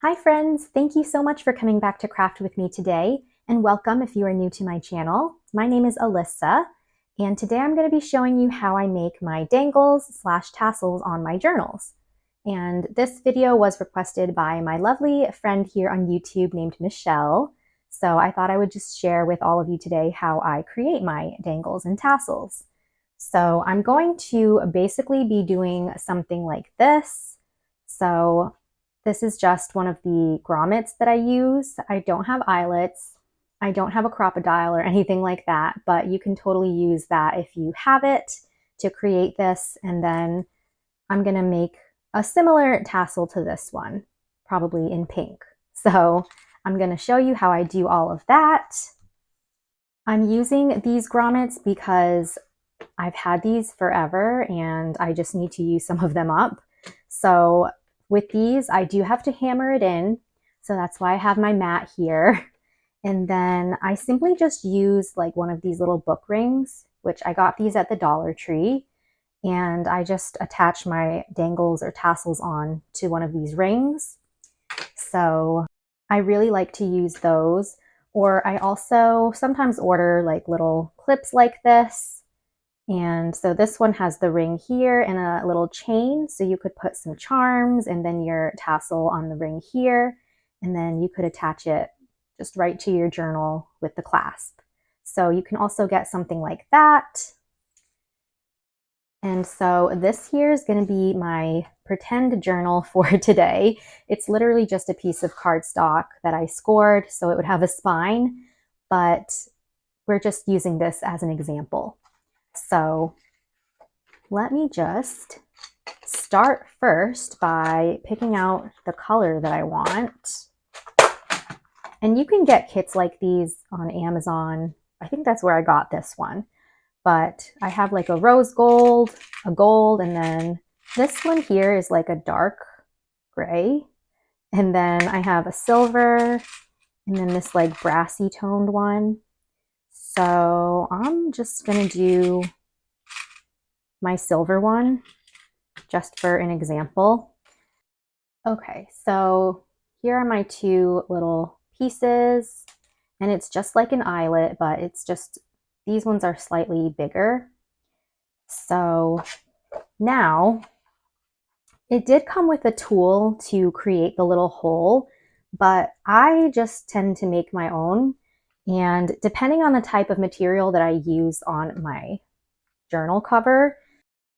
Hi friends, thank you so much for coming back to craft with me today, and welcome if you are new to my channel. My name is Alyssa, and today I'm going to be showing you how I make my dangles slash tassels on my journals. And this video was requested by my lovely friend here on YouTube named Michelle, so I thought I would just share with all of you today how I create my dangles and tassels. So I'm going to basically be doing something like this. So this is just one of the grommets that I use. I don't have eyelets. I don't have a crocodile or anything like that, but you can totally use that if you have it to create this. And then I'm gonna make a similar tassel to this one, probably in pink. So I'm gonna show you how I do all of that. I'm using these grommets because I've had these forever and I just need to use some of them up. So with these, I do have to hammer it in. So that's why I have my mat here. And then I simply just use like one of these little book rings, which I got these at the Dollar Tree. And I just attach my dangles or tassels on to one of these rings. So I really like to use those. Or I also sometimes order like little clips like this. And so this one has the ring here and a little chain. So you could put some charms and then your tassel on the ring here. And then you could attach it just right to your journal with the clasp. So you can also get something like that. And so this here is going to be my pretend journal for today. It's literally just a piece of cardstock that I scored so it would have a spine, but we're just using this as an example. So let me just start first by picking out the color that I want. And you can get kits like these on Amazon. I think that's where I got this one. But I have like a rose gold, a gold, and then this one here is like a dark gray. And then I have a silver, and then this like brassy toned one. So I'm just gonna do my silver one just for an example. Okay, so here are my two little pieces, and it's just like an eyelet, but it's just, these ones are slightly bigger. So now it did come with a tool to create the little hole, but I just tend to make my own. And depending on the type of material that I use on my journal cover,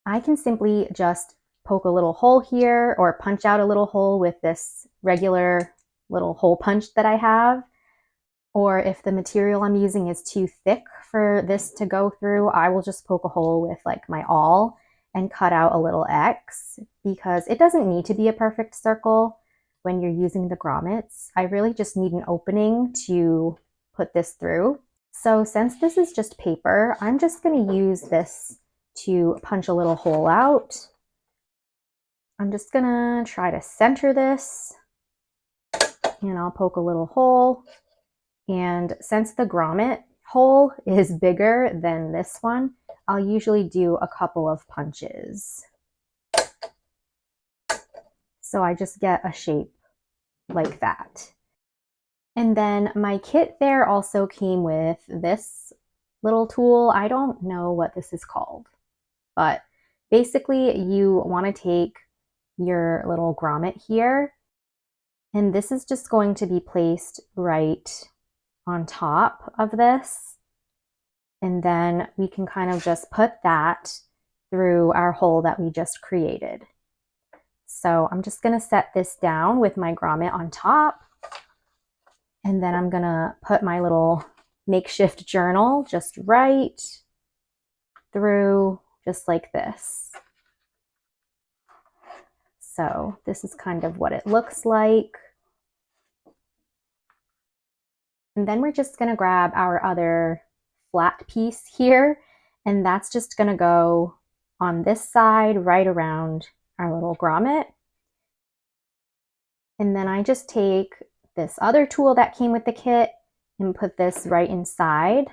I can simply just poke a little hole here or punch out a little hole with this regular little hole punch that I have. Or if the material I'm using is too thick for this to go through, I will just poke a hole with like my awl and cut out a little X, because it doesn't need to be a perfect circle when you're using the grommets. I really just need an opening to put this through. So since this is just paper, I'm just going to use this to punch a little hole out. I'm just going to try to center this, and I'll poke a little hole. And since the grommet hole is bigger than this one, I'll usually do a couple of punches. So I just get a shape like that. And then my kit there also came with this little tool. I don't know what this is called, but basically you want to take your little grommet here, and this is just going to be placed right on top of this. And then we can kind of just put that through our hole that we just created. So I'm just going to set this down with my grommet on top. And then I'm going to put my little makeshift journal just right through, just like this. So this is kind of what it looks like. And then we're just going to grab our other flat piece here, and that's just going to go on this side right around our little grommet. And then I just take this other tool that came with the kit and put this right inside.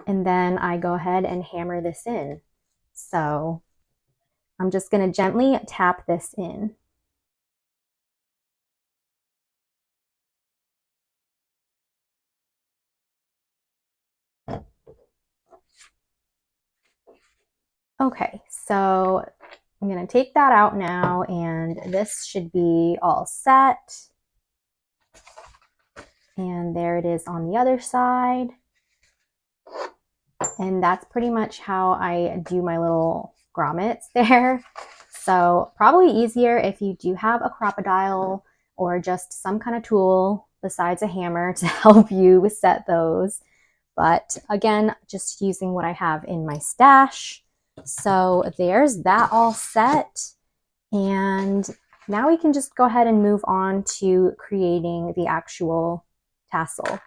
And then I go ahead and hammer this in. So I'm just going to gently tap this in. Okay, so I'm going to take that out now, and this should be all set. And there it is on the other side. And that's pretty much how I do my little grommets there. So probably easier if you do have a crocodile or just some kind of tool besides a hammer to help you set those. But again, just using what I have in my stash. So there's that all set. And now we can just go ahead and move on to creating the actual tassel.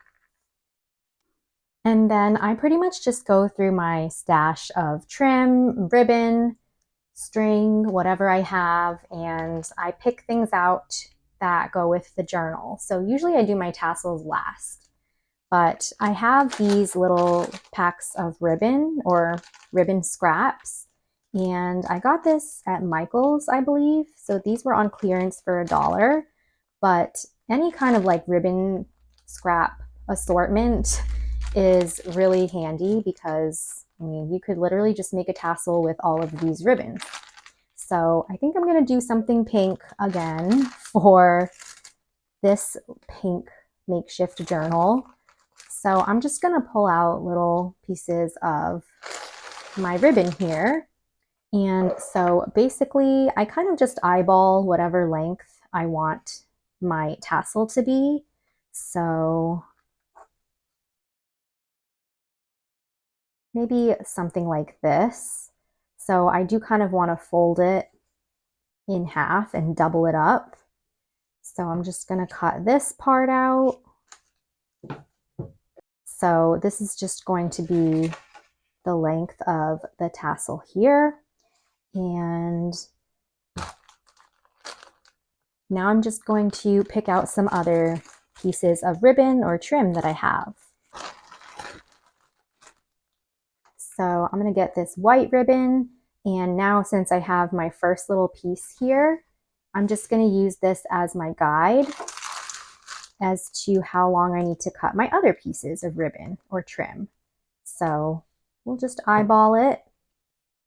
And then I pretty much just go through my stash of trim, ribbon, string, whatever I have, and I pick things out that go with the journal. So usually I do my tassels last, but I have these little packs of ribbon or ribbon scraps, and I got this at Michael's, I believe. So these were on clearance for $1, but any kind of like ribbon scrap assortment is really handy because I mean, you could literally just make a tassel with all of these ribbons. So I think I'm going to do something pink again for this pink makeshift journal. So I'm just going to pull out little pieces of my ribbon here. And so basically I kind of just eyeball whatever length I want my tassel to be. So maybe something like this. So I do kind of want to fold it in half and double it up. So I'm just going to cut this part out. So this is just going to be the length of the tassel here. And now I'm just going to pick out some other pieces of ribbon or trim that I have. So I'm going to get this white ribbon, and now since I have my first little piece here, I'm just going to use this as my guide as to how long I need to cut my other pieces of ribbon or trim. So we'll just eyeball it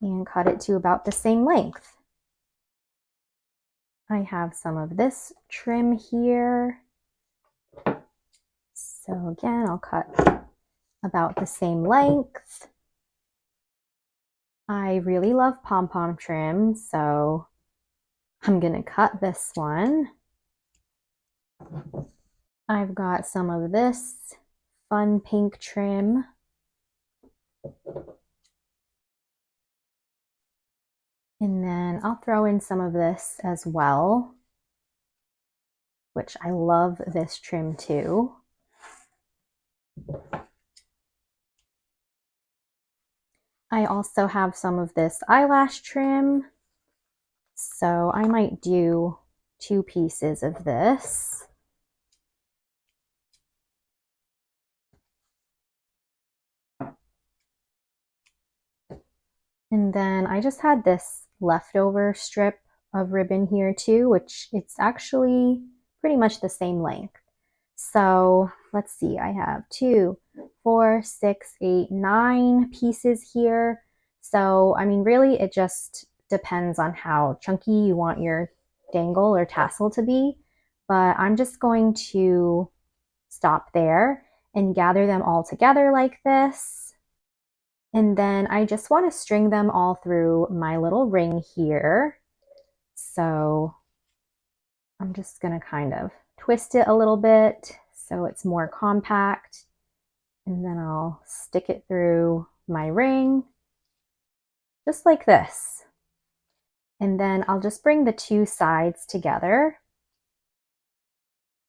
and cut it to about the same length. I have some of this trim here. So again, I'll cut about the same length. I really love pom-pom trim, so I'm gonna cut this one. I've got some of this fun pink trim. And then I'll throw in some of this as well, which I love this trim too. I also have some of this eyelash trim, so I might do 2 pieces of this. And then I just had this leftover strip of ribbon here too, which it's actually pretty much the same length. So let's see, I have 2, 4, 6, 8, 9 pieces here. So, I mean, really, it just depends on how chunky you want your dangle or tassel to be. But I'm just going to stop there and gather them all together like this. And then I just want to string them all through my little ring here. So I'm just going to kind of twist it a little bit so it's more compact. And then I'll stick it through my ring, just like this. And then I'll just bring the 2 sides together,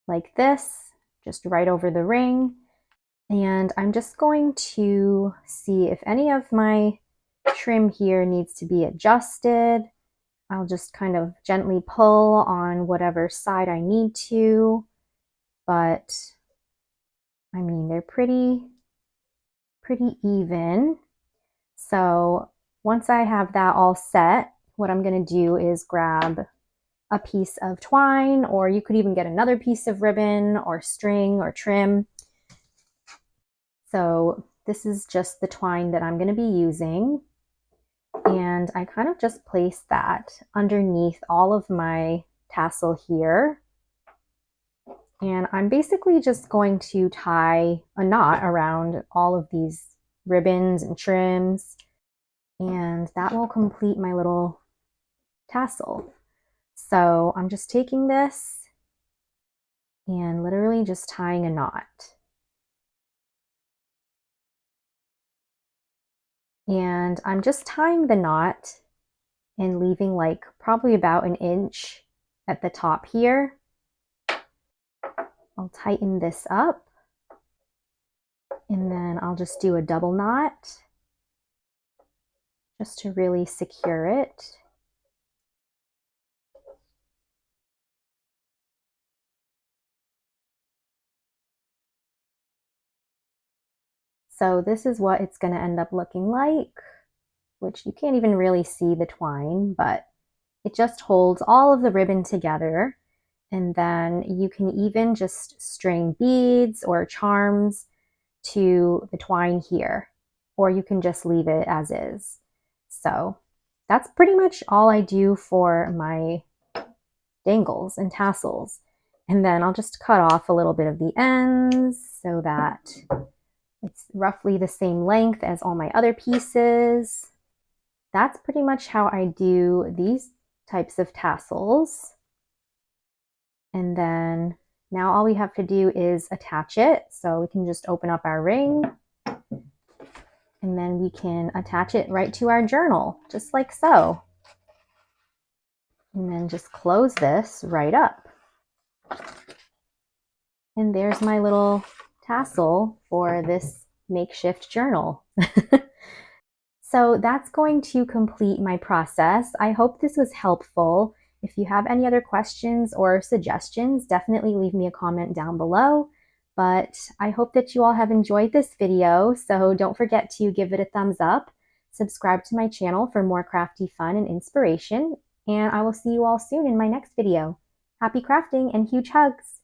like this, just right over the ring. And I'm just going to see if any of my trim here needs to be adjusted. I'll just kind of gently pull on whatever side I need to, but I mean, they're pretty even. So once I have that all set, what I'm going to do is grab a piece of twine, or you could even get another piece of ribbon or string or trim. So this is just the twine that I'm going to be using. And And I kind of just place that underneath all of my tassel here. And I'm basically just going to tie a knot around all of these ribbons and trims, and that will complete my little tassel. So I'm just taking this and literally just tying a knot. And I'm just tying the knot and leaving like probably about an inch at the top here. I'll tighten this up, and then I'll just do a double knot just to really secure it. So this is what it's going to end up looking like, which you can't even really see the twine, but it just holds all of the ribbon together. And then you can even just string beads or charms to the twine here, or you can just leave it as is. So that's pretty much all I do for my dangles and tassels. And then I'll just cut off a little bit of the ends so that it's roughly the same length as all my other pieces. That's pretty much how I do these types of tassels. And then now all we have to do is attach it. So we can just open up our ring, and then we can attach it right to our journal, just like so. And then just close this right up. And there's my little tassel for this makeshift journal. So that's going to complete my process. I hope this was helpful. If you have any other questions or suggestions, definitely leave me a comment down below. But I hope that you all have enjoyed this video, so don't forget to give it a thumbs up, subscribe to my channel for more crafty fun and inspiration, and I will see you all soon in my next video. Happy crafting and huge hugs!